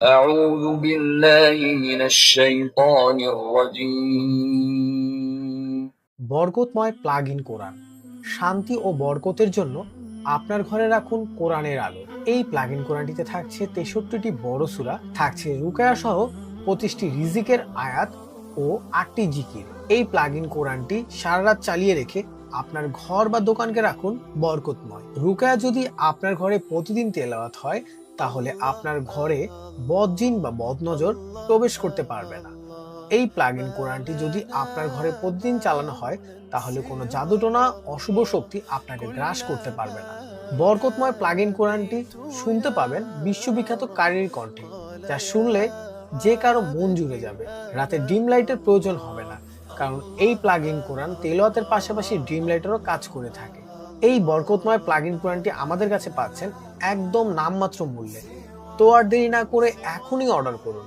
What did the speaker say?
أعوذ بالله من الشيطان الرجيم বরকতময় plug in কোরআন। শান্তি ও বরকতের জন্য আপনার ঘরে রাখুন কোরআনের আলো। এই প্লাগ ইন কোরআনটিতে থাকছে 63টি বড় সূরা, থাকছে রুকায়া সহ 25টি রিজিকের আয়াত ও 8টি জিকির। এই প্লাগ ইন কোরআনটি সারা রাত চালিয়ে রেখে আপনার ঘর বা দোকানকে রাখুন বরকতময়। রুকায়া যদি আপনার ঘরে প্রতিদিন তেলাওয়াত হয়, তাহলে আপনার ঘরে বদজিন বা বদনজর প্রবেশ করতে পারবে না। এই প্লাগ ইন কোরআনটি যদি আপনার ঘরে প্রতিদিন চালানো হয়, তাহলে কোনো জাদুটোনা অশুভ শক্তি আপনাকে গ্রাস করতে পারবে না। বরকতময় প্লাগ ইন কোরআনটি শুনতে পাবেন বিশ্ববিখ্যাত কারির কণ্ঠে, যা শুনলে যে কারো মন জুড়ে যাবে। রাতে ডিম লাইটের প্রয়োজন হবে না, কারণ এই প্লাগ ইন কোরআন তেলাওয়াতের পাশাপাশি ড্রিম লাইটেরও কাজ করে থাকে। এই বরকতময় প্লাগ ইন কোরআনটি আমাদের কাছে পাচ্ছেন একদম নামমাত্র মূল্যে। তো আর দেরি না করে এখনই অর্ডার করুন।